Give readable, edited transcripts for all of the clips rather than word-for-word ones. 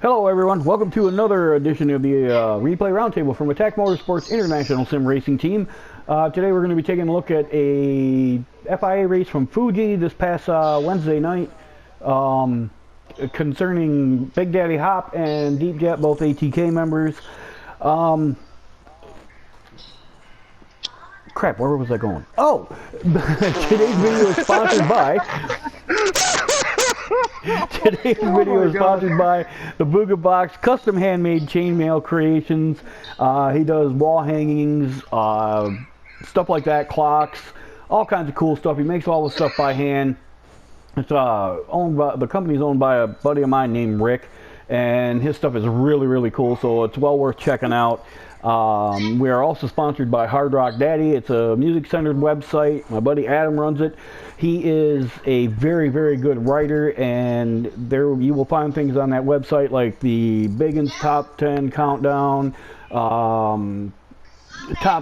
Hello everyone, welcome to another edition of the Replay Roundtable from Attack Motorsports International Sim Racing Team. Today we're going to be taking a look at a FIA race from Fuji this past Wednesday night concerning Big Daddy Hop and Deep Jet, both ATK members. Crap, where was I going? Oh! Today's video is sponsored by... Today's video is sponsored by the Booga Box Custom Handmade Chainmail Creations. He does wall hangings, stuff like that, clocks, all kinds of cool stuff. He makes all the stuff by hand. It's owned by, the company's owned by a buddy of mine named Rick, and his stuff is really cool, so it's well worth checking out. We are also sponsored by Hard Rock Daddy. It's a music-centered website. My buddy Adam runs it. He is a very good writer, and there you will find things on that website like the Biggins Top 10 Countdown, Top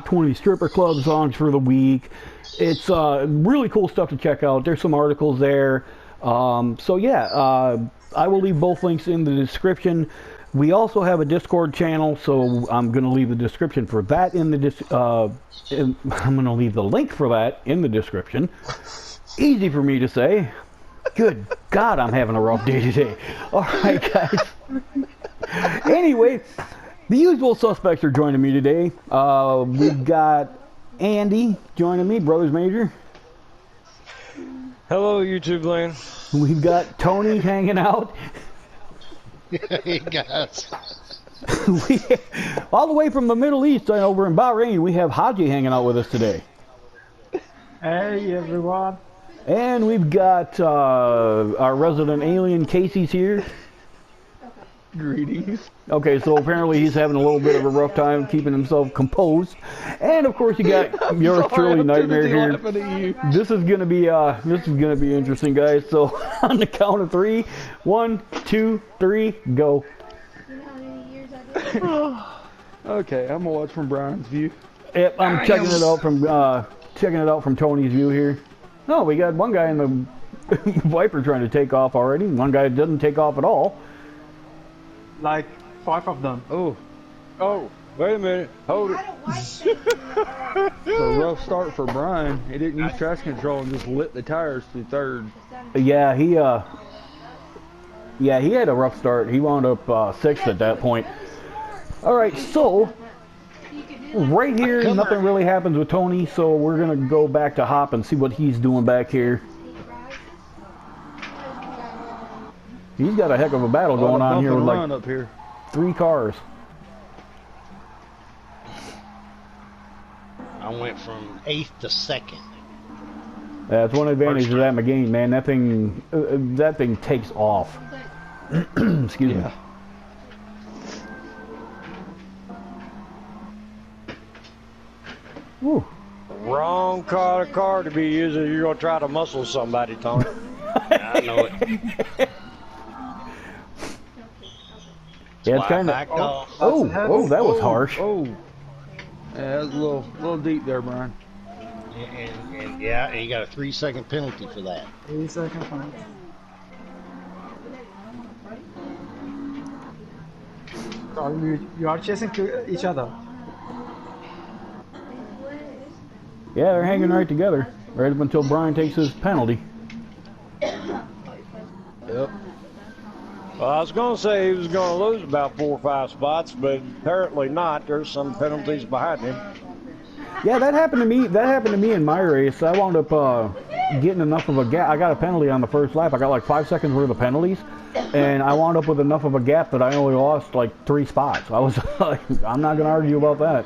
20 Stripper Club Songs for the Week. It's really cool stuff to check out. There's some articles there. So yeah, I will leave both links in the description. We also have a Discord channel, so I'm going to leave the description for that in the I'm going to leave the link for that in the description. Easy for me to say. Good God, I'm having a rough day today. All right, guys. Anyway, the usual suspects are joining me today. We've got Andy joining me, Brothers Major. Hello, YouTube land. We've got Tony hanging out. Hey guys. All the way from the Middle East over in Bahrain, we have Haji hanging out with us today. Hey everyone. And we've got our resident alien Casey's here. Greetings. Okay, so apparently he's having a little bit of a rough time keeping himself composed. And of course you got yours truly, Nightmare here. This is gonna be interesting, guys. So on the count of 3, 1, 2, 3, go. Okay, I'm gonna watch from Brian's view. Yep, I'm checking it out from Tony's view here. No, we got one guy in the Viper trying to take off already. One guy doesn't take off at all. Like 5 of them. Oh, wait a minute. Hold it. It's a rough start for Brian. He didn't use traction control and just lit the tires through third. Yeah, he had a rough start. He wound up 6th at that point. All right, so right here, nothing really happens with Tony, so we're gonna go back to Hop and see what he's doing back here. He's got a heck of a battle going on here with like up here. 3 cars. I went from 8th to 2nd. That's one advantage of that McGain, man. That thing takes off. Excuse me. Woo. Wrong car to be using. You're gonna try to muscle somebody, Tony. I know it. Yeah, it's kind of. Oh, that was harsh. Oh, yeah, that was a little deep there, Brian. And yeah, and you got a 3-second penalty for that. 3-second penalty. So you are chasing each other. Yeah, they're hanging right together, right up until Brian takes his penalty. Yep. Well, I was gonna say he was gonna lose about 4 or 5 spots, but apparently not. There's some penalties behind him. Yeah, that happened to me. That happened to me in my race. I wound up getting enough of a gap. I got a penalty on the first lap. I got like 5 seconds worth of penalties, and I wound up with enough of a gap that I only lost like 3 spots. I was like, I'm not gonna argue about that.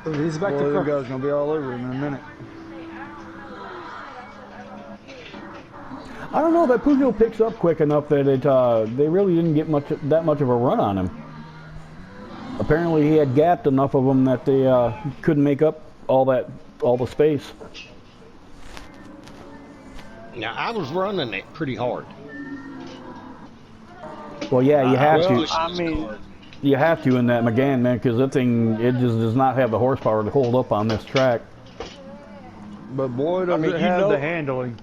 He's back to front. Guy's gonna be all over him in a minute. I don't know, that Peugeot picks up quick enough that they really didn't get that much of a run on him. Apparently he had gapped enough of them that they couldn't make up all the space. Now I was running it pretty hard. Well, yeah, you have to. I mean, You have to in that McGann, man, because that thing, it just does not have the horsepower to hold up on this track. But boy, does it have the handling.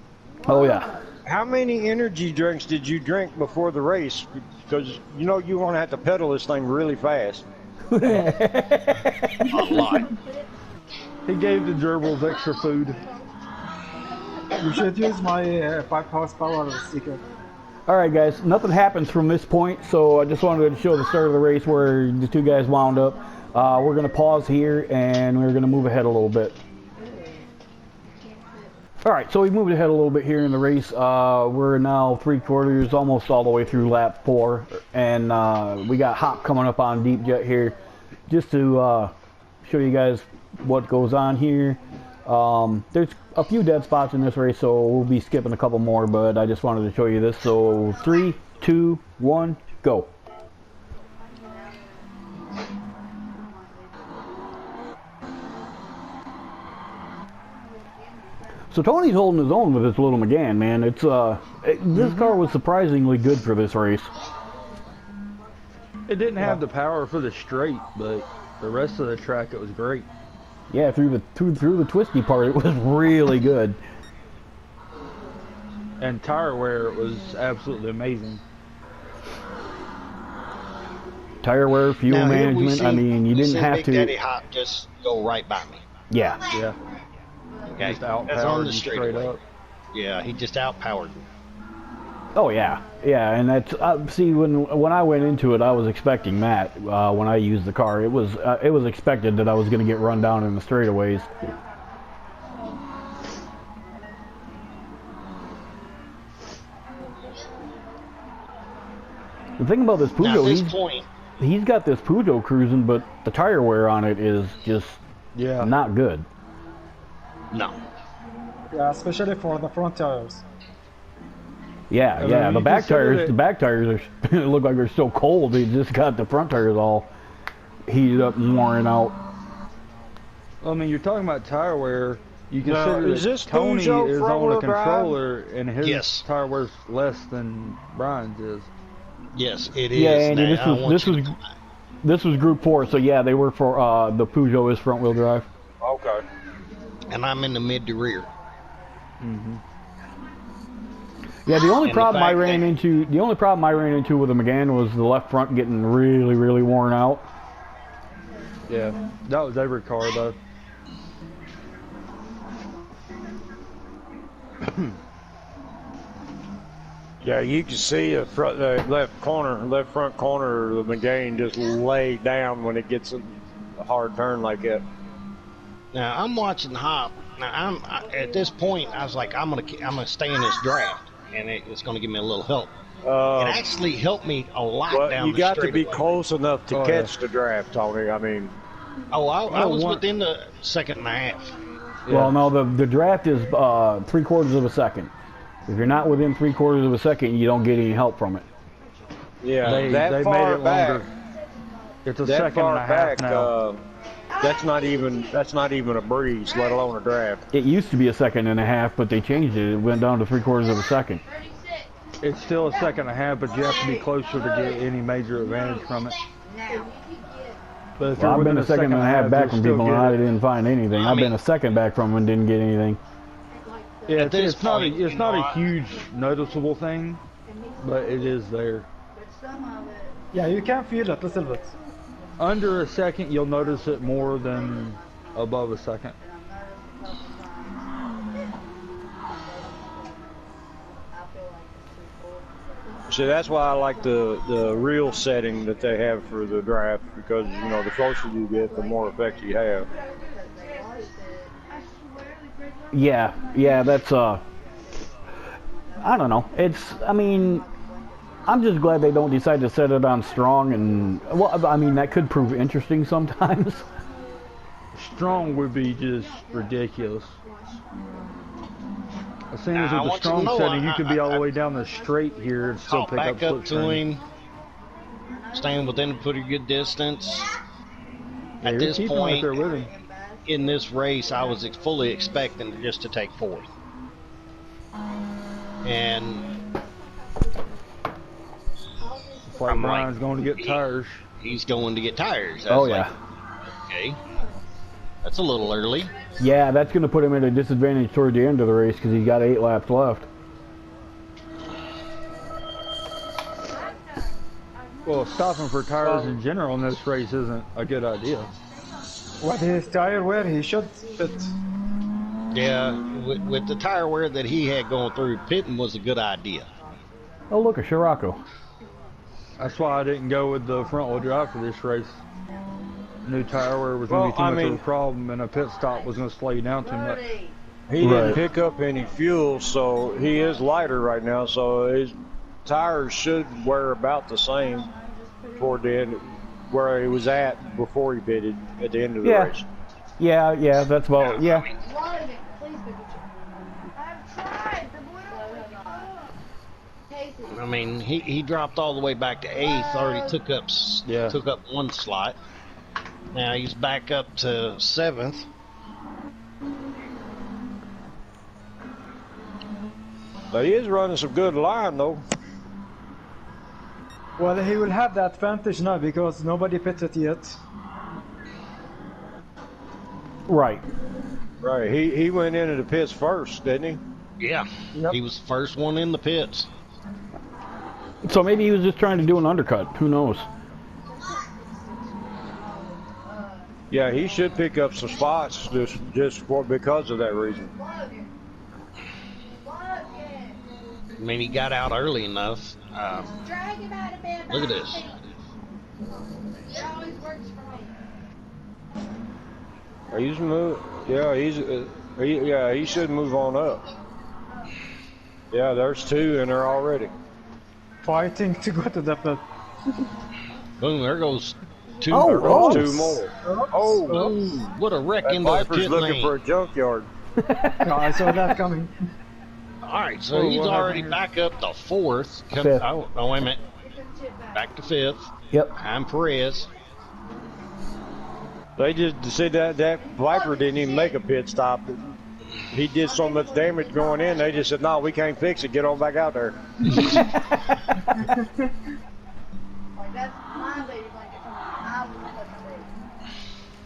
Oh yeah. How many energy drinks did you drink before the race? Because you know you want to have to pedal this thing really fast. A lot. He gave the gerbils extra food. You should use my 5 horsepower sticker. Alright guys, nothing happens from this point, so I just wanted to show the start of the race where the two guys wound up. We're going to pause here and we're going to move ahead a little bit. Alright, so we moved ahead a little bit here in the race. We're now 3/4, almost all the way through lap 4. And we got Hop coming up on Deep Jet here. Just to show you guys what goes on here. There's a few dead spots in this race, so we'll be skipping a couple more, but I just wanted to show you this. So 3, 2, 1, go. So Tony's holding his own with this little McGann, man. It's this car was surprisingly good for this race. It didn't have the power for the straight, but the rest of the track it was great. Yeah, through the twisty part, it was really good. And tire wear was absolutely amazing. Tire wear, fuel Now, here we management. see- I mean, you we didn't see have Big to. Daddy Hop just go right by me. Yeah. Yeah. Okay, Just that's on outpowered the you straight straightaway. up. Yeah, he just outpowered me. Oh yeah, yeah, and that's see when I went into it, I was expecting that when I used the car. It was expected that I was going to get run down in the straightaways. The thing about this Now, at this Peugeot, point, he's got this Peugeot cruising, but the tire wear on it is just not good. no. Yeah, especially for the front tires. Yeah, mean, yeah. you The back tires are look like they're so cold. They just got the front tires all heated up and worn out. I mean, you're talking about tire wear. You consider is that this Tony Peugeot is on front-wheel the drive? controller, and his Yes. tire wear's less than Brian's is. Yes, it is. Yeah, Andy, Now, I want you to- this was Group 4, so yeah, they were for the Peugeot is front wheel drive. Okay. and I'm in the mid to rear. Yeah, the only And the problem I fact ran that- into with the McGann was the left front getting really, really worn out. Yeah, that was every car though. Yeah, you can see the left front corner of the McGain just lay down when it gets a hard turn like that. Now I'm watching Hop. Now at this point I was like, I'm gonna stay in this draft, and it's gonna give me a little help. It actually helped me a lot Well, down you the got to be straightaway. close enough to Oh, catch the draft, Tony. I mean, Oh, I was one- within the second and a half. Well, no, the draft is 3/4 of a second. If you're not within 3/4 of a second, you don't get any help from it. yeah, They that far made it back, longer. It's a that second far and a half back, now. that's not even a breeze, let alone a draft. It used to be a second and a half, but they changed it. It went down to 3/4 of a second. It's still a second and a half, but you have to be closer to get any major advantage from it. But if Well, you're I've been within a second and a half back from you'll people, still and I get it. didn't find anything. I've been a second back from them and didn't get anything. Yeah, At this it's not point, it's you not know, a huge noticeable thing, but it is there. Yeah, you can feel it a little bit. Under a second, you'll notice it more than above a second. See, that's why I like the real setting that they have for the draft, because you know the closer you get, the more effect you have. Yeah, that's I don't know. I mean, I'm just glad they don't decide to set it on strong, and well, I mean that could prove interesting sometimes. Strong would be just ridiculous. As soon as Now, I with the want you to strong know, setting, you could be all the way down the straight here and still I'll pick up back up slip to turn. him, staying within a pretty good distance. Yeah, At you're this keeping right point there with him. in this race, I was fully expecting just to take fourth. And It's like I'm like, Brian's going to get tires. he's going to get tires. I Oh was yeah. like, okay. That's a little early. Yeah, that's going to put him at a disadvantage toward the end of the race because he's got 8 laps left. Well, stopping for tires in general in this race isn't a good idea. What his tire wear, he should pit. Yeah, with the tire wear that he had going through, pitting was a good idea. Oh, look, a Scirocco. That's why I didn't go with the front wheel drive for this race. New tire wear was going to be too much of a problem, and a pit stop was going to slow you down too much. He didn't pick up any fuel, so he is lighter right now, so his tires should wear about the same toward the end where he was at before he pitted at the end of the race. Yeah, that's about, yeah. I mean, he dropped all the way back to 8th, already took up 1 slot. Now he's back up to 7th. But he is running some good line, though. Well, he will have that advantage now because nobody pitted yet. Right. Right, he went into the pits first, didn't he? Yeah, Yep. he was the first one in the pits. So maybe he was just trying to do an undercut. Who knows? Yeah, he should pick up some spots just because of that reason. I mean, he got out early enough. Look at this. He's move. Yeah, he should move on up. Yeah, there's 2 in there already. Fighting to go to the pit. Boom, there goes 2 Oh, more. oh. 2 more. Oh, what a wreck That into the Viper's pit looking lane. for a junkyard. No, I saw that coming. All right, so Oh, he's what already happened back up to 4th. Fifth. Oh, wait a minute. Back to 5th. Yep. I'm Perez. They just see that Viper didn't even make a pit stop. He did so much damage going in. They just said, "No, we can't fix it. Get on back out there."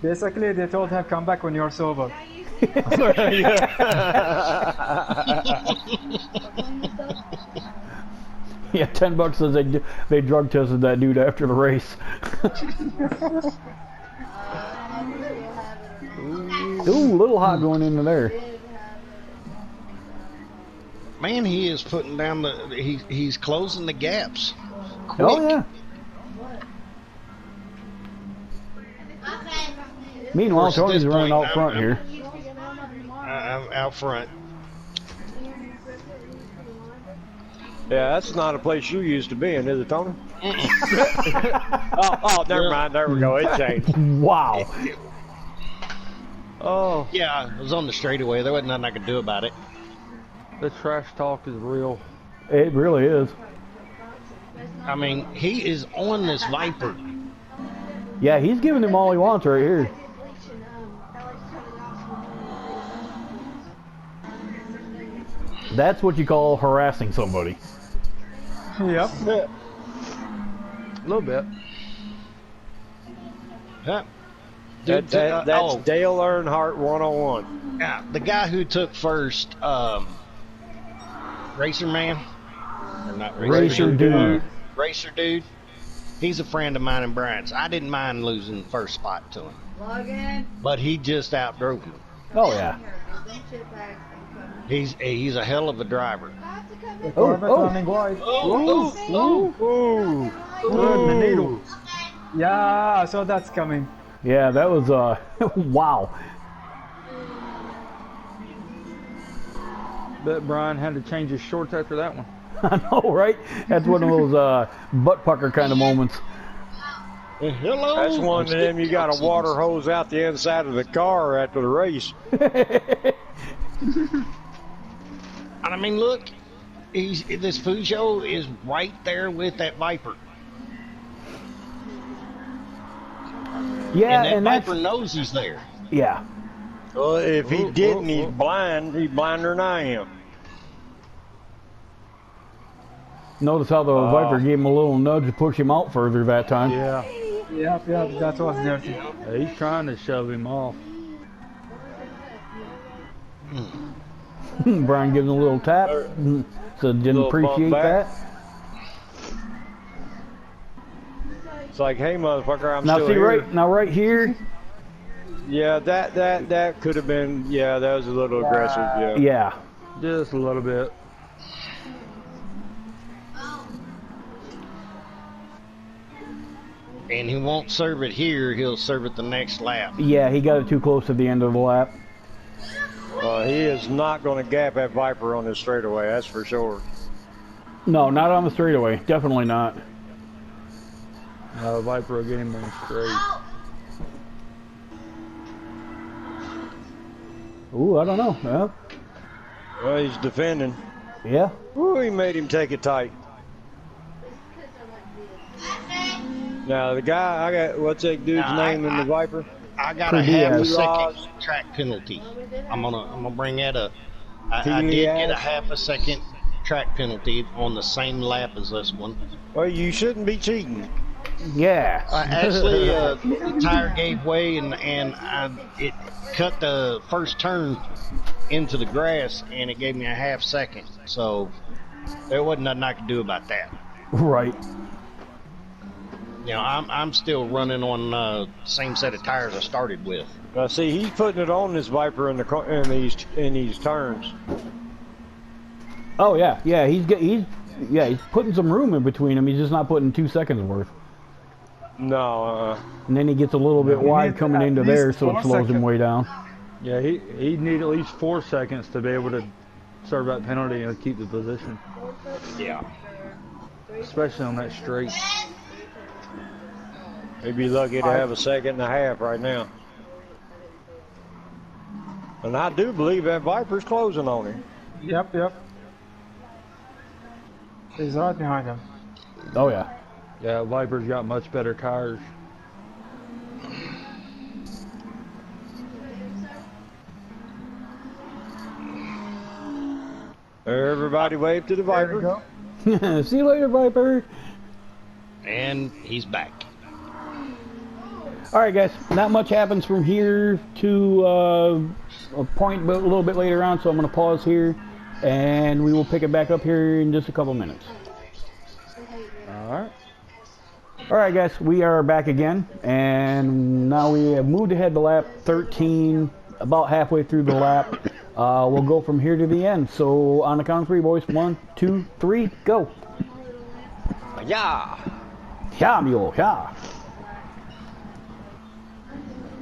Basically, they told him come back when you're sober. Yeah, $10 says they drug tested that dude after the race. Ooh, little hot going into there. Man, he is putting down he's closing the gaps. Quick. Oh yeah. Meanwhile, Of course, at Tony's this running point, out front here. I'm out front. Yeah, that's not a place you used to be in, is it, Tony? oh, never mind. There we go. It changed. Wow. Oh, Yeah, it was on the straightaway. There wasn't nothing I could do about it. the trash talk is real. It really is. I mean, he is on this Viper. Yeah, he's giving him all he wants right here. That's what you call harassing somebody. Yep. A little bit. Huh? Dude, That's Dale Earnhardt 101. yeah, the guy who took first, Racer Man, or not Racer Dude. Racer Dude. He's a friend of mine and Brian's. I didn't mind losing the first spot to him, but he just outdrove him. Oh yeah. He's a hell of a driver. The Corvette oh. running wide. Ooh. Threading the needle. Yeah, so that's coming. Yeah, that was wow. Bet Brian had to change his shorts after that one. I know, right? That's one of those butt pucker kind of moments. Hello. That's one of them you got a water hose out the inside of the car after the race. And I mean, look, this Peugeot is right there with that Viper. Yeah, And and that that's Viper knows he's there. yeah. Well, if he didn't, he's blind. He's blinder than I am. Notice how the Viper gave him a little nudge to push him out further that time. Yeah. Yep, that was dirty. He's trying to shove him off. Brian gives him a little tap, so didn't appreciate that. It's like, hey, motherfucker, I'm now still see here. right here. Yeah, that could have been. Yeah, that was a little aggressive. Yeah. Yeah. Just a little bit. And he won't serve it here. He'll serve it the next lap. Yeah, he got it too close to the end of the lap. He is not going to gap that Viper on this straightaway. That's for sure. No, not on the straightaway. Definitely not. No, Viper will get him on straight. Ooh, I don't know. Well, He's defending. yeah. Ooh, he made him take it tight. Now the guy, I got what's that dude's name in the Viper? I got a half a second track penalty. I'm gonna bring that up. I did get a half a second track penalty on the same lap as this one. Well, you shouldn't be cheating. Yeah. Actually, the tire gave way and it cut the first turn into the grass, and it gave me a half second. So there wasn't nothing I could do about that. Right. You know, I'm still running on the same set of tires I started with. See, he's putting it on this Viper in these turns. Oh yeah, yeah. He's putting some room in between them. He's just not putting 2 seconds worth. No. And then he gets a little bit wide coming into there, so it slows him way down. Yeah, he'd need at least 4 seconds to be able to serve that penalty and keep the position. Yeah. Especially on that straight. He'd be lucky to have a second and a half right now. And I do believe that Viper's closing on him. Yep. He's right behind him. Oh yeah. Yeah, Viper's got much better tires. Everybody wave to the Viper. See you later, Viper. And he's back. All right, guys. Not much happens from here to a point, but a little bit later on. So I'm going to pause here, and we will pick it back up here in just a couple minutes. All right. All right, guys. We are back again, and now we have moved ahead to lap 13, about halfway through the lap. We'll go from here to the end. So on the count of 3, boys. 1, 2, 3, go. Yeah. Yeah, mule. Yeah.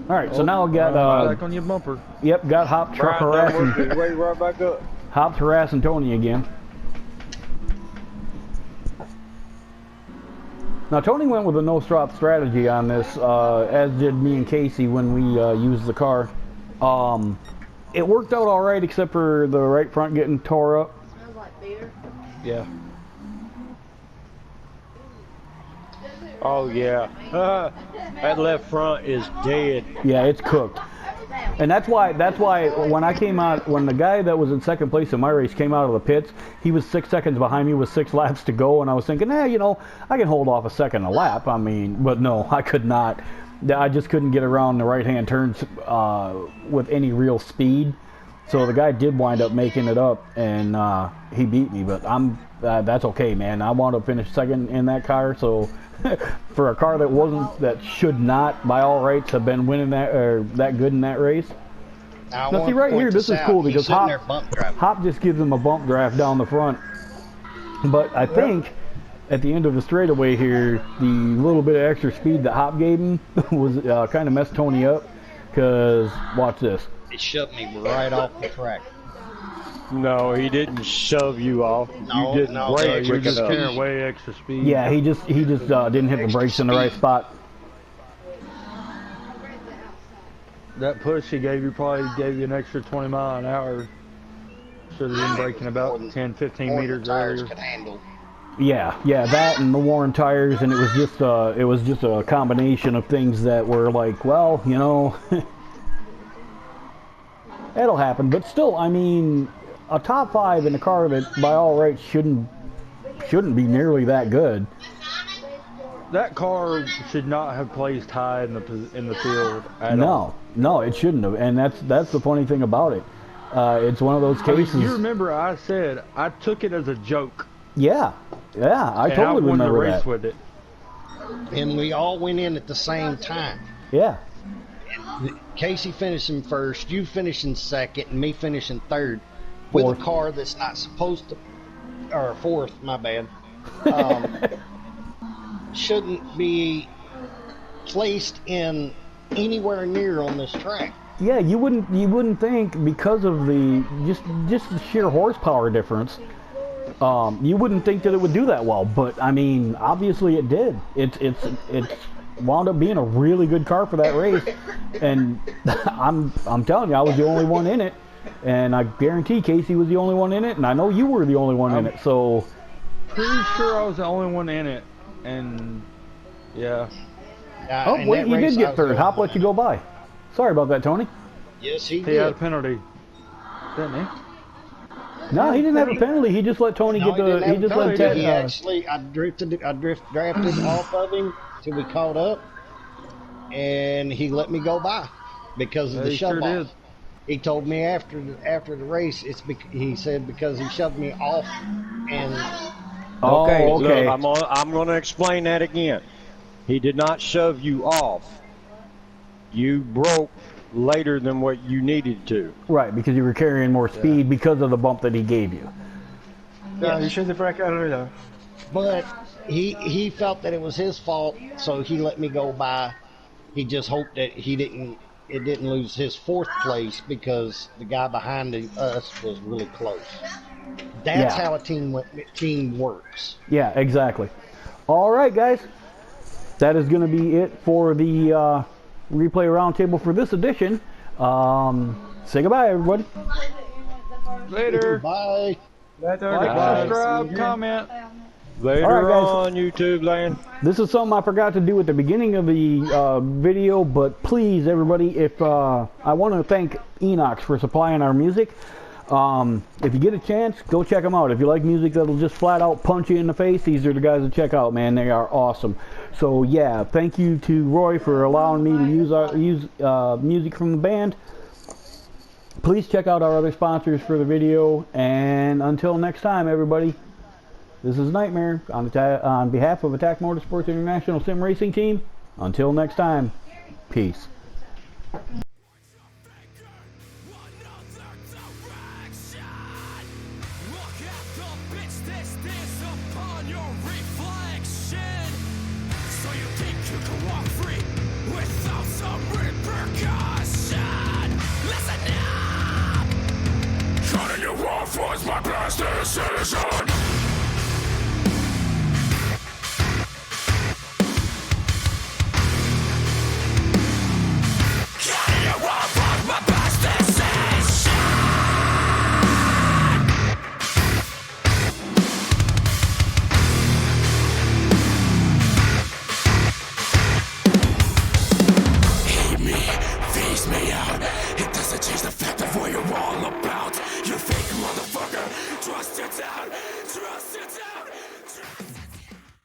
All right, so now we got back on your bumper. Yep, got Hop truck harassing. Wait right back up. Hop's harassing Tony again. Now Tony went with a no-stop strategy on this, as did me and Casey when we used the car. It worked out all right, except for the right front getting tore up. Smells like beer. Yeah. Oh yeah. That left front is dead. Yeah, it's cooked. And that's why when I came out, when the guy that was in second place in my race came out of the pits, he was 6 seconds behind me with 6 laps to go, and I was thinking, you know, I can hold off a second a lap. I mean, but no, I could not. I just couldn't get around the right-hand turns with any real speed. So the guy did wind up making it up, and he beat me. But that's okay, man. I wound up finishing second in that car, so for a car that should not, by all rights, have been winning that good in that race. Now see right here, this is cool because Hop just gives him a bump draft down the front. But I think at the end of the straightaway here, the little bit of extra speed that Hop gave him was kind of messed Tony up. Because watch this. It shoved me right off the track. No, he didn't shove you off. No, you didn't brake You're quick just enough. carrying way extra speed. Yeah, he just didn't hit the brakes in the right spot. That push he gave you probably gave you an extra 20 miles an hour. Should have been braking about 10, 15 meters earlier. Yeah, that and the worn tires, and it was just a combination of things that were like, well, you know, it'll happen. But still, I mean, a top 5 in a car that by all rights shouldn't be nearly that good. That car should not have placed high in the field at all. No, it shouldn't have, and that's the funny thing about it. It's one of those cases. You remember I said I took it as a joke. Yeah, I and totally I won remember the race that. with it. And we all went in at the same time. Yeah. Casey finishing first, you finishing second, and me finishing third with Fourth. a car that's not supposed to, or fourth, my bad. Shouldn't be placed in anywhere near on this track. Yeah, you wouldn't think, because of the just the sheer horsepower difference, you wouldn't think that it would do that well. But I mean, obviously it did. It's wound up being a really good car for that race, and I'm telling you, I was the only one in it, and I guarantee Casey was the only one in it, and I know you were the only one in it. So pretty sure I was the only one in it, and yeah. Oh wait, you did get third. Hop let you go by. Sorry about that, Tony. Yes, he He did. had a penalty, didn't he? No, he didn't have a penalty. He just let Tony get the. He just let Ted. He actually, I drafted off of him till we caught up, and he let me go by because of the shove sure off. did. He told me after the race, he said because he shoved me off, and Okay, okay. look, I'm going to explain that again. He did not shove you off. You broke later than what you needed to. Right, because you were carrying more speed because of the bump that he gave you. Yeah, you should have brake earlier. but he felt that it was his fault, so he let me go by. He just hoped that it didn't lose his fourth place because the guy behind us was really close. That's Yeah. how a team works. Yeah, exactly. All right, guys. That is going to be it for the replay roundtable for this edition. Say goodbye, everybody. Later. Bye. Later. Like, Bye. subscribe, See you. comment. Later All right, guys. on YouTube land. This is something I forgot to do at the beginning of the video, but please, everybody, if I want to thank Enox for supplying our music. If you get a chance, go check them out. If you like music that'll just flat out punch you in the face, these are the guys to check out, man. They are awesome. So yeah, thank you to Roy for allowing me to use music from the band. Please check out our other sponsors for the video, and until next time, everybody, this is Nightmare on behalf of Attack Motorsports International Sim Racing Team. Until next time, peace. Cutting your off was my blaster citizen.